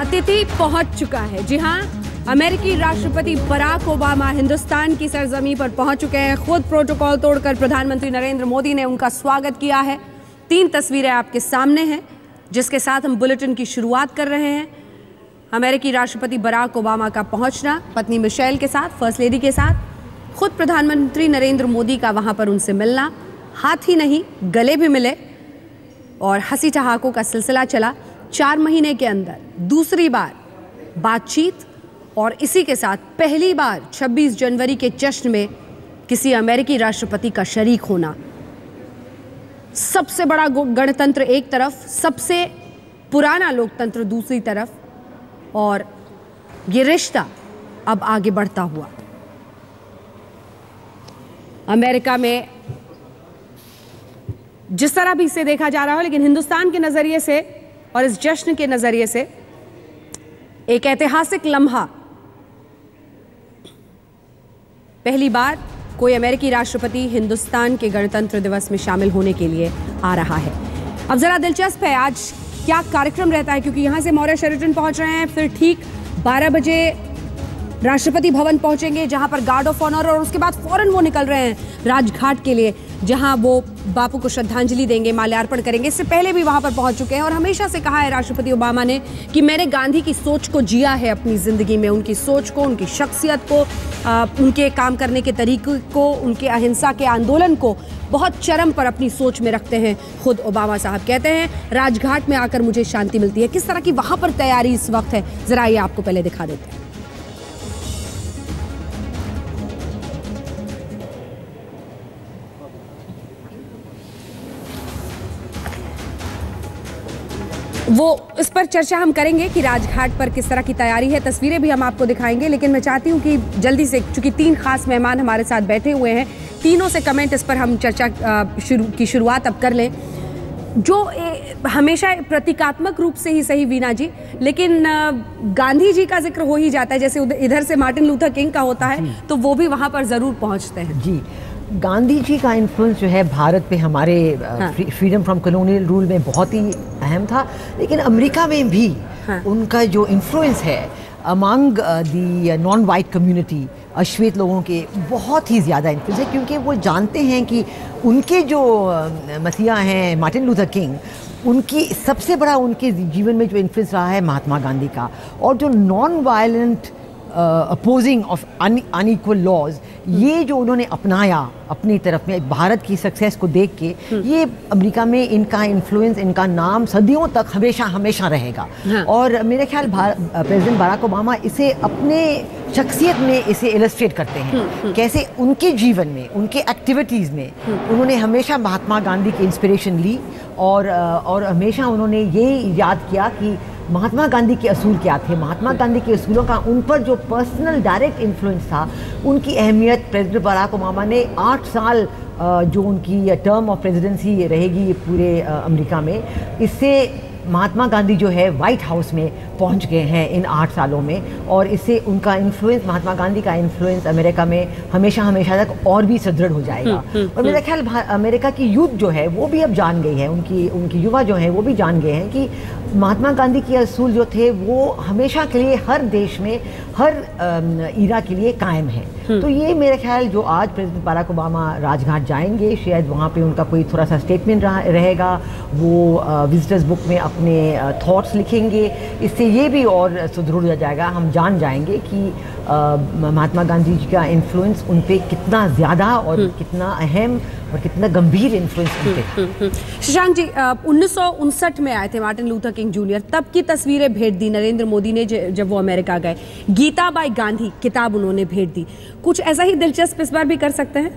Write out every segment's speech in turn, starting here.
अतिथि पहुंच चुका है। जी हां, अमेरिकी राष्ट्रपति बराक ओबामा हिंदुस्तान की सरजमी पर पहुंच चुके हैं। खुद प्रोटोकॉल तोड़कर प्रधानमंत्री नरेंद्र मोदी ने उनका स्वागत किया है। 3 तस्वीरें आपके सामने हैं जिसके साथ हम बुलेटिन की शुरुआत कर रहे हैं। अमेरिकी राष्ट्रपति बराक ओबामा का पहुंचना, पत्नी मिशेल के साथ, फर्स्ट लेडी के साथ, खुद प्रधानमंत्री नरेंद्र मोदी का वहां पर उनसे मिलना, हाथ ही नहीं गले भी मिले और हंसी ठहाकों का सिलसिला चला। 4 महीने के अंदर दूसरी बार बातचीत और इसी के साथ पहली बार 26 जनवरी के जश्न में किसी अमेरिकी राष्ट्रपति का शरीक होना। सबसे बड़ा गणतंत्र एक तरफ, सबसे पुराना लोकतंत्र दूसरी तरफ, और ये रिश्ता अब आगे बढ़ता हुआ। अमेरिका में जिस तरह भी इसे देखा जा रहा हो, लेकिन हिंदुस्तान के नजरिए से और इस जश्न के नजरिए से एक ऐतिहासिक लम्हा। पहली बार कोई अमेरिकी राष्ट्रपति हिंदुस्तान के गणतंत्र दिवस में शामिल होने के लिए आ रहा है। अब जरा दिलचस्प है आज क्या कार्यक्रम रहता है, क्योंकि यहां से मौर्य शेरेटन पहुंच रहे हैं, फिर ठीक 12 बजे राष्ट्रपति भवन पहुंचेंगे जहां पर गार्ड ऑफ ऑनर, और उसके बाद फौरन वो निकल रहे हैं राजघाट के लिए जहां वो बापू को श्रद्धांजलि देंगे, माल्यार्पण करेंगे। इससे पहले भी वहां पर पहुंच चुके हैं और हमेशा से कहा है राष्ट्रपति ओबामा ने कि मैंने गांधी की सोच को जिया है अपनी जिंदगी में, उनकी सोच को, उनकी शख्सियत को, उनके काम करने के तरीके को, उनके अहिंसा के आंदोलन को बहुत चरम पर अपनी सोच में रखते हैं। खुद ओबामा साहब कहते हैं राजघाट में आकर मुझे शांति मिलती है। किस तरह की वहां पर तैयारी इस वक्त है, जरा ये आपको पहले दिखा देते हैं। वो इस पर चर्चा हम करेंगे कि राजघाट पर किस तरह की तैयारी है, तस्वीरें भी हम आपको दिखाएंगे। लेकिन मैं चाहती हूं कि जल्दी से, चूंकि 3 खास मेहमान हमारे साथ बैठे हुए हैं, तीनों से कमेंट इस पर हम चर्चा की शुरुआत अब कर लें। जो हमेशा प्रतीकात्मक रूप से ही सही वीना जी, लेकिन गांधी जी का जिक्र हो ही जाता है, जैसे इधर से मार्टिन लूथर किंग का होता है, तो वो भी वहां पर जरूर पहुंचते हैं। जी, गांधी जी का इन्फ्लुएंस जो है भारत पे हमारे फ्रीडम फ्रॉम कॉलोनियल रूल में बहुत ही अहम था, लेकिन अमेरिका में भी उनका जो इन्फ्लुएंस है among the non white community, अश्वेत लोगों के, बहुत ही ज़्यादा इन्फ्लुएंस है, क्योंकि वो जानते हैं कि उनके जो मसीहा हैं मार्टिन लूथर किंग, उनकी सबसे बड़ा उनके जीवन में जो इन्फ्लुएंस रहा है महात्मा गांधी का, और जो non violent opposing of unequal laws, ये जो उन्होंने अपनाया अपनी तरफ में भारत की सक्सेस को देख के, ये अमेरिका में इनका इन्फ्लुएंस, इनका नाम सदियों तक हमेशा हमेशा रहेगा। और मेरे ख्याल प्रेसिडेंट बराक ओबामा इसे अपने शख्सियत में इसे इलस्ट्रेट करते हैं, कैसे उनके जीवन में, उनके एक्टिविटीज़ में उन्होंने हमेशा महात्मा गांधी की इंस्पिरेशन ली, और हमेशा उन्होंने ये याद किया कि महात्मा गांधी के असूल क्या थे, महात्मा गांधी के असूलों का उन पर जो पर्सनल डायरेक्ट इन्फ्लुएंस था, उनकी अहमियत। प्रेसिडेंट बराक ओबामा ने 8 साल जो उनकी टर्म ऑफ प्रेसिडेंसी रहेगी पूरे अमेरिका में, इससे महात्मा गांधी जो है वाइट हाउस में पहुंच गए हैं इन 8 सालों में, और इससे उनका इन्फ्लुएंस, महात्मा गांधी का इन्फ्लुएंस अमेरिका में हमेशा हमेशा तक और भी सुदृढ़ हो जाएगा। और मेरा ख्याल अमेरिका की यूथ जो है वो भी अब जान गई है, उनकी युवा जो है वो भी जान गए हैं कि महात्मा गांधी के असूल जो थे वो हमेशा के लिए हर देश में, हर ईरा के लिए कायम है। तो ये मेरे ख्याल जो आज प्रेसिडेंट बराक ओबामा राजघाट जाएंगे, शायद वहाँ पे उनका कोई थोड़ा सा स्टेटमेंट रहेगा, वो विजिटर्स बुक में अपने थॉट्स लिखेंगे, इससे ये भी और सुदृढ़ हो जाएगा। हम जान जाएंगे कि महात्मा गांधी जी का इन्फ्लुएंस उन पे कितना ज़्यादा और कितना अहम और कितना गंभीर इन्फ्लुएंस थे। शशांक जी, 1959 में आए थे मार्टिन लूथर किंग जूनियर, तब की तस्वीरें भेंट दी नरेंद्र मोदी ने जब वो अमेरिका गए। गीता बाई गांधी किताब उन्होंने भेंट दी। कुछ ऐसा ही दिलचस्प इस बार भी कर सकते हैं?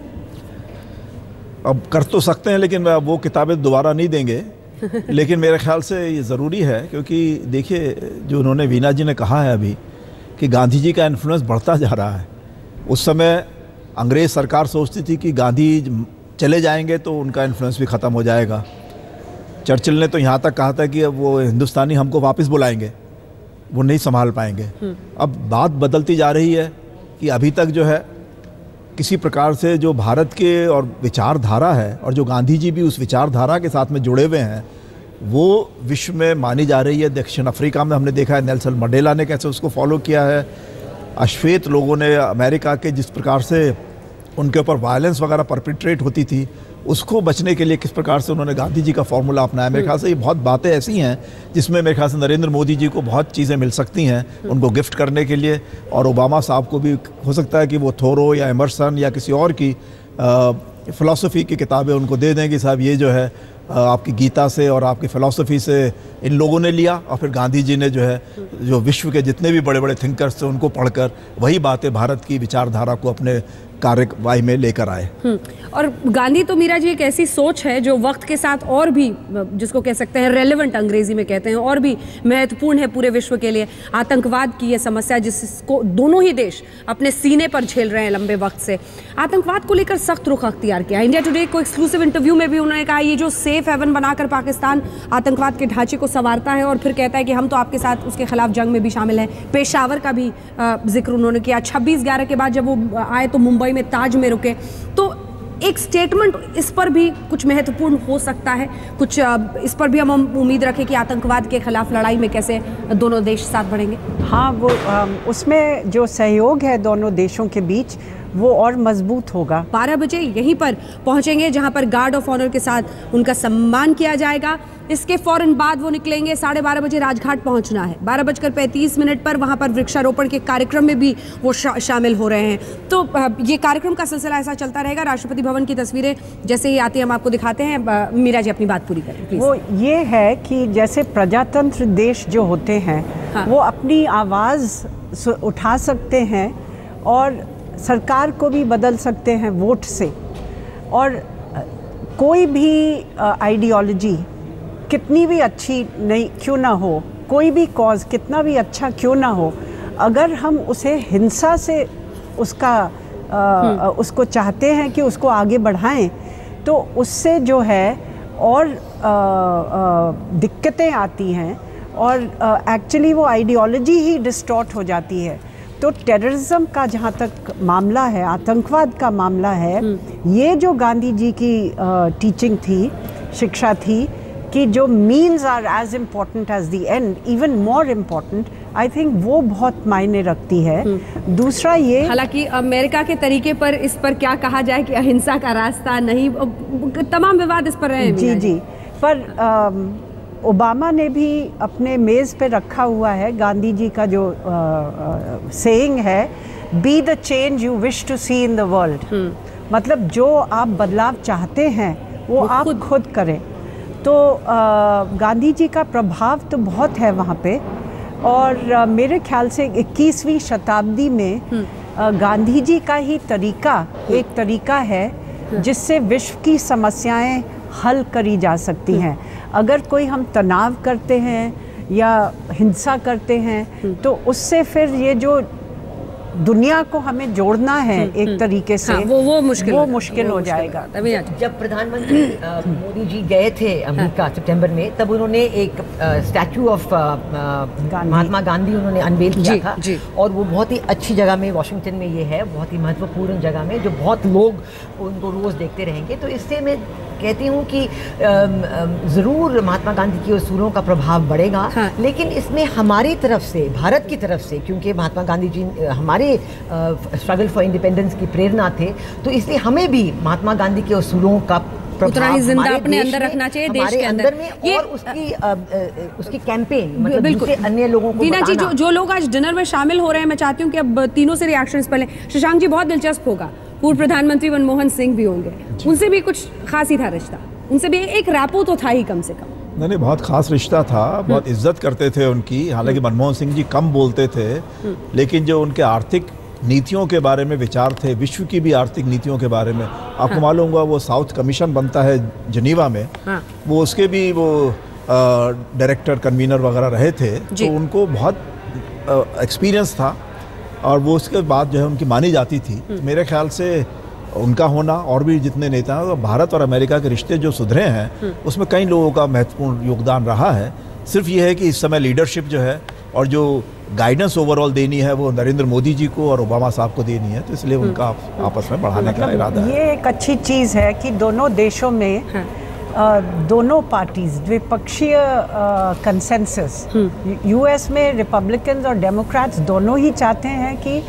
अब कर तो सकते हैं, लेकिन वो किताबें दोबारा नहीं देंगे। लेकिन मेरे ख्याल से ये ज़रूरी है, क्योंकि देखिए जो उन्होंने वीना जी ने कहा है अभी कि गांधी जी का इन्फ्लुएंस बढ़ता जा रहा है। उस समय अंग्रेज़ सरकार सोचती थी कि गांधी चले जाएंगे तो उनका इन्फ्लुएंस भी ख़त्म हो जाएगा। चर्चिल ने तो यहाँ तक कहा था कि अब वो हिंदुस्तानी हमको वापस बुलाएंगे, वो नहीं संभाल पाएंगे। अब बात बदलती जा रही है कि अभी तक जो है किसी प्रकार से जो भारत के और विचारधारा है, और जो गांधी जी भी उस विचारधारा के साथ में जुड़े हुए हैं, वो विश्व में मानी जा रही है। दक्षिण अफ्रीका में हमने देखा है नेल्सन मंडेला ने कैसे उसको फॉलो किया है। अश्वेत लोगों ने अमेरिका के जिस प्रकार से उनके ऊपर वायलेंस वगैरह परपिट्रेट होती थी, उसको बचने के लिए किस प्रकार से उन्होंने गांधी जी का फॉर्मूला अपनाया। मेरे ख्याल से ये बहुत बातें ऐसी हैं जिसमें मेरे ख्याल से नरेंद्र मोदी जी को बहुत चीज़ें मिल सकती हैं उनको गिफ्ट करने के लिए, और ओबामा साहब को भी हो सकता है कि वो थोरो या एमर्सन या किसी और की फ़िलासफ़ी की किताबें उनको दे दें कि साहब ये जो है आपकी गीता से और आपकी फ़िलासफ़ी से इन लोगों ने लिया, और फिर गांधी जी ने जो है जो विश्व के जितने भी बड़े बड़े थिंकर्स थे उनको पढ़कर वही बातें भारत की विचारधारा को अपने कार्यवाही में लेकर आए। और गांधी तो मीरा जी एक ऐसी सोच है जो वक्त के साथ और भी, जिसको कह सकते हैं रेलेवेंट अंग्रेजी में कहते हैं, और भी महत्वपूर्ण है पूरे विश्व के लिए। आतंकवाद की यह समस्या जिसको दोनों ही देश अपने सीने पर झेल रहे हैं लंबे वक्त से, आतंकवाद को लेकर सख्त रुख अख्तियार किया। इंडिया टुडे को एक्सक्लूसिव इंटरव्यू में भी उन्होंने कहा ये जो सेफ हेवन बनाकर पाकिस्तान आतंकवाद के ढांचे को संवारता है और फिर कहता है कि हम तो आपके साथ उसके खिलाफ जंग में भी शामिल हैं। पेशावर का भी जिक्र उन्होंने किया। 26/11 के बाद जब वो आए तो मुंबई में ताज में रुके, तो एक स्टेटमेंट इस पर भी कुछ महत्वपूर्ण हो सकता है, कुछ इस पर भी हम उम्मीद रखें कि आतंकवाद के खिलाफ लड़ाई में कैसे दोनों देश साथ बढ़ेंगे। हाँ, वो उसमें जो सहयोग है दोनों देशों के बीच वो और मजबूत होगा। 12 बजे यहीं पर पहुंचेंगे जहां पर गार्ड ऑफ ऑनर के साथ उनका सम्मान किया जाएगा। इसके फौरन बाद वो निकलेंगे। 12:30 बजे राजघाट पहुंचना है। 12:35 पर वहां पर वृक्षारोपण के कार्यक्रम में भी वो शामिल हो रहे हैं। तो ये कार्यक्रम का सिलसिला ऐसा चलता रहेगा। राष्ट्रपति भवन की तस्वीरें जैसे ही आती है हम आपको दिखाते हैं। मीरा जी अपनी बात पूरी करें प्लीज। वो ये है कि जैसे प्रजातंत्र देश जो होते हैं, हाँ, वो अपनी आवाज़ उठा सकते हैं और सरकार को भी बदल सकते हैं वोट से। और कोई भी आइडियोलॉजी कितनी भी अच्छी नहीं क्यों ना हो, कोई भी कॉज कितना भी अच्छा क्यों ना हो, अगर हम उसे हिंसा से उसको चाहते हैं कि उसको आगे बढ़ाएं, तो उससे जो है और दिक्कतें आती हैं और एक्चुअली वो आइडियोलॉजी ही डिस्टॉर्ट हो जाती है। तो टेररिज्म का जहाँ तक मामला है, आतंकवाद का मामला है, ये जो गांधी जी की टीचिंग थी, शिक्षा थी कि जो means are as important as the end, even more important, I think वो बहुत मायने रखती है। दूसरा ये, हालांकि अमेरिका के तरीके पर इस पर क्या कहा जाए कि अहिंसा का रास्ता नहीं, तमाम विवाद इस पर रहे हैं। जी जी, पर ओबामा ने भी अपने मेज़ पे रखा हुआ है गांधी जी का जो सेइंग है, be the change you wish to see in the world. मतलब जो आप बदलाव चाहते हैं वो आप खुद करें। तो गांधी जी का प्रभाव तो बहुत है वहाँ पे। और मेरे ख्याल से 21वीं शताब्दी में गांधी जी का ही तरीका एक तरीका है जिससे विश्व की समस्याएं हल करी जा सकती हैं। अगर कोई हम तनाव करते हैं या हिंसा करते हैं तो उससे फिर ये जो दुनिया को हमें जोड़ना है एक तरीके से, हाँ, वो मुश्किल हो जाएगा। जब प्रधानमंत्री मोदी जी गए थे अमेरिका सितंबर में, तब उन्होंने एक स्टैचू ऑफ महात्मा गांधी उन्होंने अनवेल किया था। और वो बहुत ही अच्छी जगह में, वॉशिंगटन में ये है, बहुत ही महत्वपूर्ण जगह में, जो बहुत लोग उनको रोज़ देखते रहेंगे। तो इससे मैं कहती हूँ कि ज़रूर महात्मा गांधी की उसूलों का प्रभाव बढ़ेगा, हाँ। लेकिन इसमें हमारी तरफ से, भारत की तरफ से, क्योंकि महात्मा गांधी जी हमारे स्ट्रगल फॉर इंडिपेंडेंस की प्रेरणा थे, तो इसलिए हमें भी महात्मा गांधी के उसूलों का उतना ही जिंदा अपने अंदर रखना चाहिए, देश के अंदर में, और उसकी कैंपेन, मतलब जिससे अन्य लोगों को दीना जी, जो लोग आज डिनर में शामिल हो रहे हैं, मैं चाहती हूँ कि अब तीनों से रिएक्शंस पहले। शशांक जी, बहुत दिलचस्प होगा, पूर्व प्रधानमंत्री मनमोहन सिंह भी होंगे, उनसे भी कुछ खास ही था रिश्ता, उनसे भी एक रैपो तो था ही कम से कम। नहीं, बहुत खास रिश्ता था, बहुत इज्जत करते थे उनकी। हालांकि मनमोहन सिंह जी कम बोलते थे, लेकिन जो उनके आर्थिक नीतियों के बारे में विचार थे, विश्व की भी आर्थिक नीतियों के बारे में, आपको मालूम होगा वो साउथ कमीशन बनता है जिनीवा में, वो उसके भी वो डायरेक्टर कन्वीनर वगैरह रहे थे, तो उनको बहुत एक्सपीरियंस था और वो उसके बाद जो है उनकी मानी जाती थी। तो मेरे ख्याल से उनका होना और भी जितने नेता हैं, भारत और अमेरिका के रिश्ते जो सुधरे हैं उसमें कई लोगों का महत्वपूर्ण योगदान रहा है। सिर्फ ये है कि इस समय लीडरशिप जो है और जो गाइडेंस ओवरऑल देनी है वो नरेंद्र मोदी जी को और ओबामा साहब को देनी है, तो इसलिए उनका आपस में बढ़ाने का इरादा है। ये एक अच्छी चीज़ है कि दोनों देशों में दोनों पार्टीज द्विपक्षीय कंसेंसस, यूएस में रिपब्लिकन्स और डेमोक्रेट्स दोनों ही चाहते हैं कि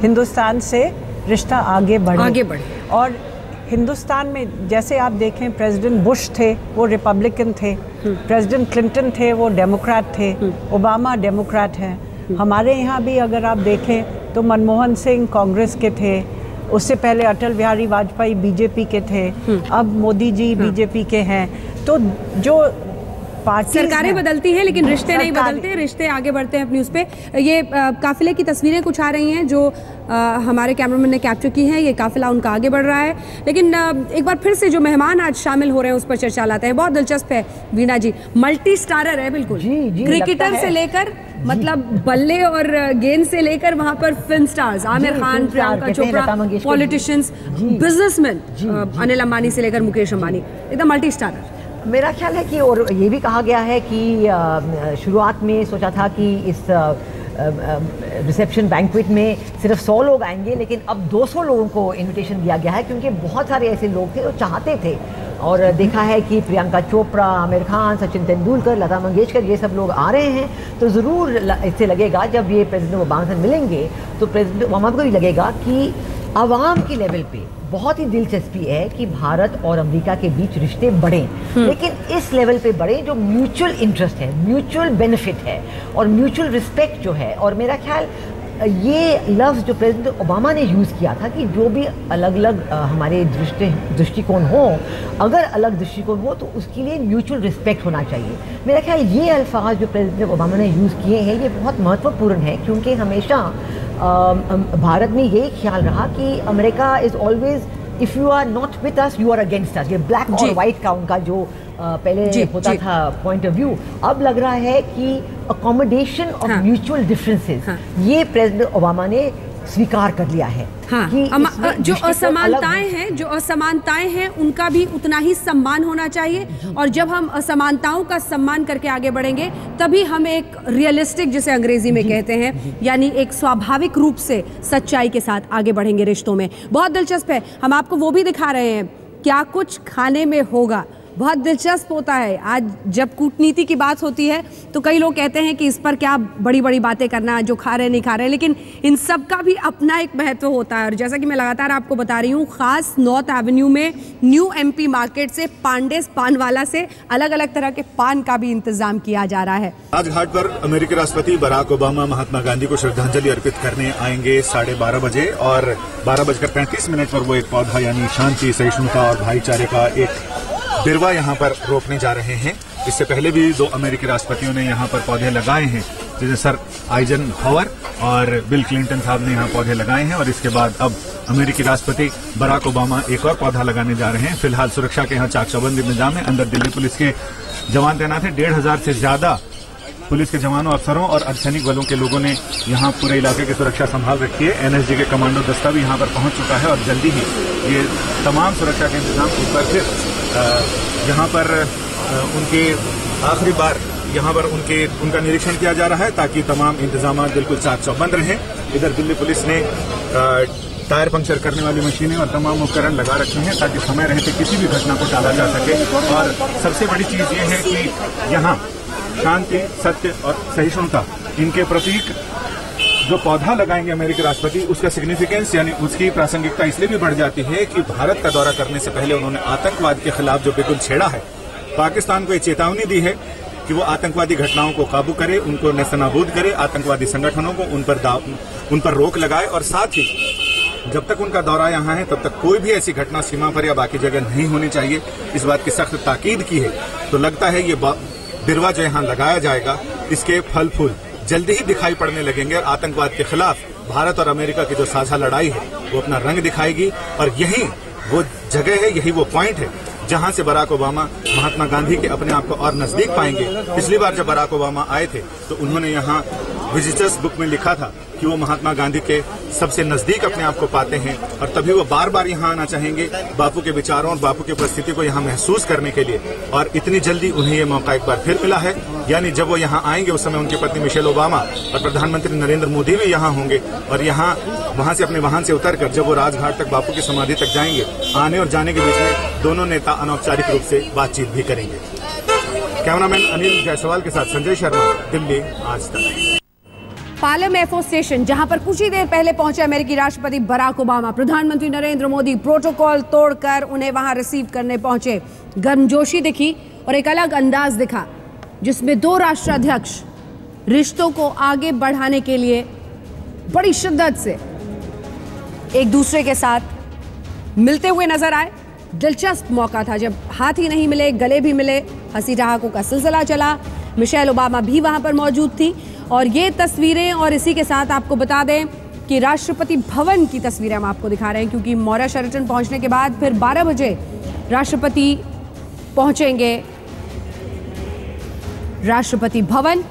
हिंदुस्तान से रिश्ता आगे बढ़े। और हिंदुस्तान में जैसे आप देखें, प्रेसिडेंट बुश थे वो रिपब्लिकन थे, प्रेसिडेंट क्लिंटन थे वो डेमोक्रेट थे, ओबामा डेमोक्रेट हैं। हमारे यहाँ भी अगर आप देखें तो मनमोहन सिंह कांग्रेस के थे, उससे पहले अटल बिहारी वाजपेयी बीजेपी के थे, अब मोदी जी बीजेपी के हैं। तो जो पार्टी सरकारें बदलती हैं लेकिन रिश्ते नहीं बदलते, रिश्ते आगे बढ़ते हैं अपनी उस पे। ये काफिले की तस्वीरें कुछ आ रही हैं जो हमारे कैमरामैन ने कैप्चर की हैं। ये काफिला उनका आगे बढ़ रहा है, लेकिन एक बार फिर से जो मेहमान आज शामिल हो रहे हैं उस पर चर्चा लाते हैं। बहुत दिलचस्प है वीणा जी, मल्टी स्टारर है बिल्कुल, क्रिकेटर से लेकर मतलब बल्ले और गेंद से लेकर वहां पर film stars Aamir Khan, Priyanka Chopra, politicians, businessman Anil Ambani से लेकर मुकेश अंबानी, एकदम मल्टी स्टारर। मेरा ख्याल है कि और ये भी कहा गया है कि शुरुआत में सोचा था कि इस रिसेप्शन बैंक्वेट में सिर्फ 100 लोग आएंगे, लेकिन अब 200 लोगों को इनविटेशन दिया गया है, क्योंकि बहुत सारे ऐसे लोग थे जो चाहते थे। और देखा है कि प्रियंका चोपड़ा, आमिर खान, सचिन तेंदुलकर, लता मंगेशकर, ये सब लोग आ रहे हैं। तो ज़रूर इससे लगेगा, जब ये प्रेसिडेंट ओबामा से मिलेंगे तो प्रेसिडेंट ओबामा को भी लगेगा कि आवाम की लेवल पे बहुत ही दिलचस्पी है कि भारत और अमेरिका के बीच रिश्ते बढ़ें, लेकिन इस लेवल पे बढ़ें जो म्यूचुअल इंटरेस्ट है, म्यूचुअल बेनिफिट है और म्यूचुअल रिस्पेक्ट जो है। और मेरा ख्याल ये लफ्ज़ जो प्रेसिडेंट ओबामा ने यूज़ किया था कि जो भी अलग अलग हमारे दृष्टिकोण हो, अगर अलग दृष्टिकोण हो तो उसके लिए म्यूचुअल रिस्पेक्ट होना चाहिए। मेरा ख्याल ये अल्फाज जो प्रेसिडेंट ओबामा ने यूज़ किए हैं ये बहुत महत्वपूर्ण है, क्योंकि हमेशा भारत में यही ख्याल रहा कि America is always if you are not with us you are against us. ये ब्लैक और वाइट का उनका जो पहले होता था पॉइंट ऑफ व्यू, अब लग रहा है कि अकोमोडेशन ऑफ म्यूचुअल डिफरेंसेस ये प्रेसिडेंट ओबामा ने स्वीकार कर लिया है। कि जो असमानताएं हैं उनका भी उतना ही सम्मान होना चाहिए, और जब हम असमानताओं का सम्मान करके आगे बढ़ेंगे तभी हम एक रियलिस्टिक, जिसे अंग्रेजी में कहते हैं, यानी एक स्वाभाविक रूप से सच्चाई के साथ आगे बढ़ेंगे रिश्तों में। बहुत दिलचस्प है, हम आपको वो भी दिखा रहे हैं क्या कुछ खाने में होगा। बहुत दिलचस्प होता है, आज जब कूटनीति की बात होती है तो कई लोग कहते हैं कि इस पर क्या बड़ी बड़ी बातें करना, जो खा रहे नहीं खा रहे, लेकिन इन सब का भी अपना एक महत्व होता है। और जैसा कि मैं लगातार आपको बता रही हूँ, खास नॉर्थ एवेन्यू में न्यू एमपी मार्केट से पांडेस पानवाला से अलग अलग तरह के पान का भी इंतजाम किया जा रहा है। राजघाट पर अमेरिकी राष्ट्रपति बराक ओबामा महात्मा गांधी को श्रद्धांजलि अर्पित करने आएंगे 12:30 बजे, और 12:35 पर वो एक पौधा यानी शांति, सहिष्णुता और भाईचारे का एक बिरवा यहाँ पर रोपने जा रहे हैं। इससे पहले भी 2 अमेरिकी राष्ट्रपतियों ने यहाँ पर पौधे लगाए हैं, जैसे सर आइजनहावर और बिल क्लिंटन साहब ने यहाँ पौधे लगाए हैं। और इसके बाद अब अमेरिकी राष्ट्रपति बराक ओबामा एक और पौधा लगाने जा रहे हैं। फिलहाल सुरक्षा के यहाँ चाक चौबंद इंतजाम है। अंदर दिल्ली पुलिस के जवान तैनात हैं। 1,500 से ज्यादा पुलिस के जवानों, अफसरों और अर्धसैनिक बलों के लोगों ने यहाँ पूरे इलाके की सुरक्षा संभाल रखी है। एनएसजी के कमांडो दस्ता भी यहाँ पर पहुंच चुका है, और जल्दी ही ये तमाम सुरक्षा के इंतजाम एक बार फिर यहाँ पर उनके आखिरी बार यहाँ पर उनका निरीक्षण किया जा रहा है, ताकि तमाम इंतजाम बिल्कुल चाक चौबंद रहें। इधर दिल्ली पुलिस ने टायर पंक्चर करने वाली मशीनें और तमाम उपकरण लगा रखे हैं, ताकि समय रहते किसी भी घटना को टाला जा सके। और सबसे बड़ी चीज ये है कि यहाँ शांति, सत्य और सहिष्णुता, इनके प्रतीक जो पौधा लगाएंगे अमेरिकी राष्ट्रपति, उसका सिग्निफिकेंस यानी उसकी प्रासंगिकता इसलिए भी बढ़ जाती है कि भारत का दौरा करने से पहले उन्होंने आतंकवाद के खिलाफ जो बिगुल छेड़ा है, पाकिस्तान को ये चेतावनी दी है कि वो आतंकवादी घटनाओं को काबू करे, उनको नेस्तनाबूद करे, आतंकवादी संगठनों को उन पर रोक लगाए, और साथ ही जब तक उनका दौरा यहाँ है तब तक कोई भी ऐसी घटना सीमा पर या बाकी जगह नहीं होनी चाहिए, इस बात की सख्त ताकीद की है। तो लगता है ये बिरवा जो यहाँ लगाया जाएगा, इसके फल फूल जल्दी ही दिखाई पड़ने लगेंगे, और आतंकवाद के खिलाफ भारत और अमेरिका की जो साझा लड़ाई है वो अपना रंग दिखाएगी। और यही वो जगह है, यही वो पॉइंट है जहां से बराक ओबामा महात्मा गांधी के अपने आप को और नजदीक पाएंगे। पिछली बार जब बराक ओबामा आए थे तो उन्होंने यहाँ विजिटर्स बुक में लिखा था कि वो महात्मा गांधी के सबसे नजदीक अपने आप को पाते हैं और तभी वो बार बार यहाँ आना चाहेंगे बापू के विचारों और बापू की उपस्थिति को यहाँ महसूस करने के लिए। और इतनी जल्दी उन्हें ये मौका एक बार फिर मिला है, यानी जब वो यहाँ आएंगे उस समय उनकी पत्नी मिशेल ओबामा और प्रधानमंत्री नरेंद्र मोदी भी यहाँ होंगे और यहाँ वहां से अपने वाहन से उतरकर जब वो राजघाट तक बापू की समाधि तक जाएंगे, आने और जाने के बीच में दोनों नेता अनौपचारिक रूप से बातचीत भी करेंगे। कैमरामैन अनिल जायसवाल के साथ संजय शर्मा, दिल्ली, आज तक। पालम एयरफोर्स स्टेशन, जहां पर कुछ ही देर पहले पहुंचे अमेरिकी राष्ट्रपति बराक ओबामा, प्रधानमंत्री नरेंद्र मोदी प्रोटोकॉल तोड़कर उन्हें वहां रिसीव करने पहुंचे। गर्मजोशी दिखी और एक अलग अंदाज दिखा जिसमें दो राष्ट्राध्यक्ष रिश्तों को आगे बढ़ाने के लिए बड़ी शिद्दत से एक दूसरे के साथ मिलते हुए नजर आए। दिलचस्प मौका था जब हाथ ही नहीं मिले, गले भी मिले, हंसी ठहाकों का सिलसिला चला। मिशेल ओबामा भी वहां पर मौजूद थी और ये तस्वीरें, और इसी के साथ आपको बता दें कि राष्ट्रपति भवन की तस्वीरें हम आपको दिखा रहे हैं, क्योंकि मौर्य शेरेटन पहुंचने के बाद फिर 12 बजे राष्ट्रपति पहुंचेंगे राष्ट्रपति भवन।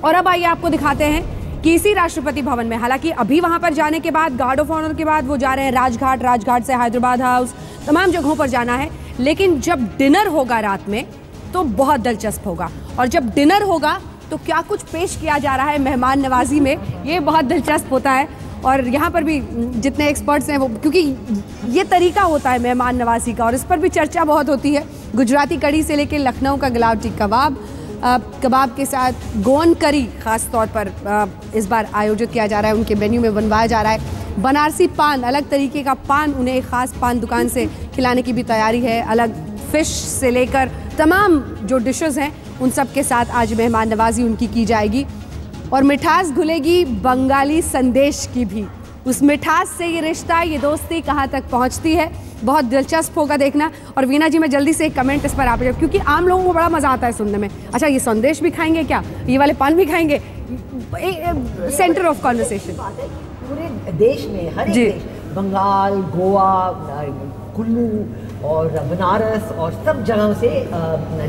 और अब आइए आपको दिखाते हैं कि इसी राष्ट्रपति भवन में, हालांकि अभी वहां पर जाने के बाद गार्ड ऑफ ऑनर के बाद वो जा रहे हैं राजघाट, राजघाट से हैदराबाद हाउस, तमाम जगहों पर जाना है। लेकिन जब डिनर होगा रात में तो बहुत दिलचस्प होगा, और जब डिनर होगा तो क्या कुछ पेश किया जा रहा है मेहमान नवाजी में, ये बहुत दिलचस्प होता है। और यहाँ पर भी जितने एक्सपर्ट्स हैं वो, क्योंकि ये तरीका होता है मेहमान नवाजी का और इस पर भी चर्चा बहुत होती है। गुजराती कड़ी से लेकर लखनऊ का गिलावटी कबाब, कबाब के साथ गोवन करी खास तौर पर इस बार आयोजित किया जा रहा है, उनके मेन्यू में बनवाया जा रहा है। बनारसी पान, अलग तरीके का पान, उन्हें एक खास पान दुकान से खिलाने की भी तैयारी है। अलग फिश से लेकर तमाम जो डिशेस हैं उन सब के साथ आज मेहमान नवाजी उनकी की जाएगी। और मिठास घुलेगी बंगाली संदेश की भी, उस मिठास से ये रिश्ता, ये दोस्ती कहाँ तक पहुँचती है, बहुत दिलचस्प होगा देखना। और वीना जी, मैं जल्दी से एक कमेंट इस पर आप, क्योंकि आम लोगों को बड़ा मजा आता है सुनने में, अच्छा ये संदेश भी खाएंगे क्या, ये वाले पान भी खाएंगे, सेंटर ऑफ कॉन्वर्सेशन पूरे देश में, हर एक देश, बंगाल, गोवा, कुल्लू और बनारस और सब जगहों से,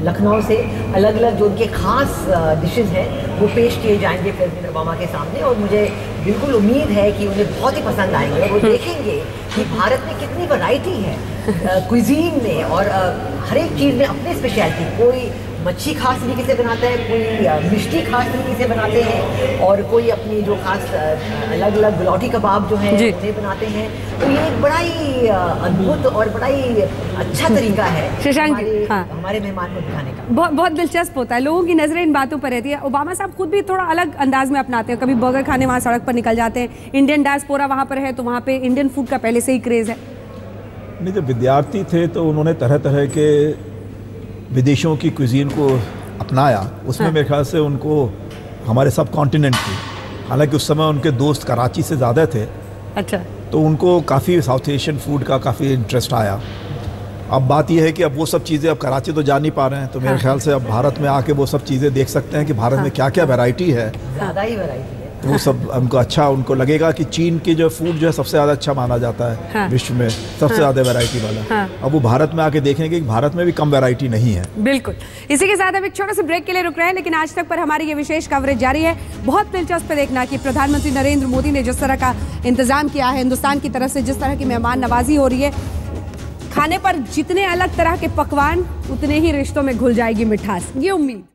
लखनऊ से अलग अलग जो उनके खास डिशेस हैं वो पेश किए जाएंगे प्रेसिडेंट ओबामा के सामने। और मुझे बिल्कुल उम्मीद है कि उन्हें बहुत ही पसंद आएंगे और वो देखेंगे कि भारत में कितनी वैरायटी है क्विजीन में, और हर एक चीज़ में अपनी स्पेशलिटी। कोई मच्छी खास तरीके से बनाता है, कोई मिष्टी खास तरीके से बनाते हैं, और कोई अपनी जो खास अलग अलग गुलाटी कबाब जो है उन्हें बनाते हैं। तो ये एक बड़ा ही अद्भुत और बड़ा ही अच्छा तरीका है हमारे मेहमान को दिखाने का। बहुत दिलचस्प होता है, लोगों की नजरें इन बातों पर रहती है। ओबामा साहब खुद भी थोड़ा अलग अंदाज में अपनाते हैं, कभी बर्गर खाने वहाँ सड़क पर निकल जाते हैं। इंडियन डायस्पोरा वहाँ पर है तो वहाँ पे इंडियन फूड का पहले से ही क्रेज है। नहीं, जब विद्यार्थी थे तो उन्होंने तरह तरह के विदेशों की क्विजीन को अपनाया, उसमें मेरे ख्याल से उनको हमारे सब कॉन्टिनेंट की, हालांकि उस समय उनके दोस्त कराची से ज़्यादा थे, अच्छा, तो उनको काफ़ी साउथ एशियन फूड का काफ़ी इंटरेस्ट आया। अब बात यह है कि अब वो सब चीज़ें, अब कराची तो जा नहीं पा रहे हैं, तो मेरे ख्याल से अब भारत में आके वो सब चीज़ें देख सकते हैं कि भारत में क्या क्या वैरायटी है, ज़्यादा ही वैरायटी है। तो वो सब उनको अच्छा, उनको लगेगा कि चीन की जो फूड जो है सबसे ज़्यादा अच्छा माना जाता है विश्व में, सबसे ज़्यादा वैरायटी वाला। अब वो भारत में आके देखेंगे कि भारत में भी कम वैरायटी नहीं है। बिल्कुल। इसी के साथ अब एक छोटे से ब्रेक के लिए रुक रहे हैं, लेकिन आज तक पर हमारी ये विशेष कवरेज जारी है। बहुत दिलचस्प देखना कि प्रधानमंत्री नरेंद्र मोदी ने जिस तरह का इंतजाम किया है, हिंदुस्तान की तरफ से जिस तरह की मेहमान नवाजी हो रही है, खाने पर जितने अलग तरह के पकवान उतने ही रिश्तों में घुल जाएगी मिठास, ये उम्मीद।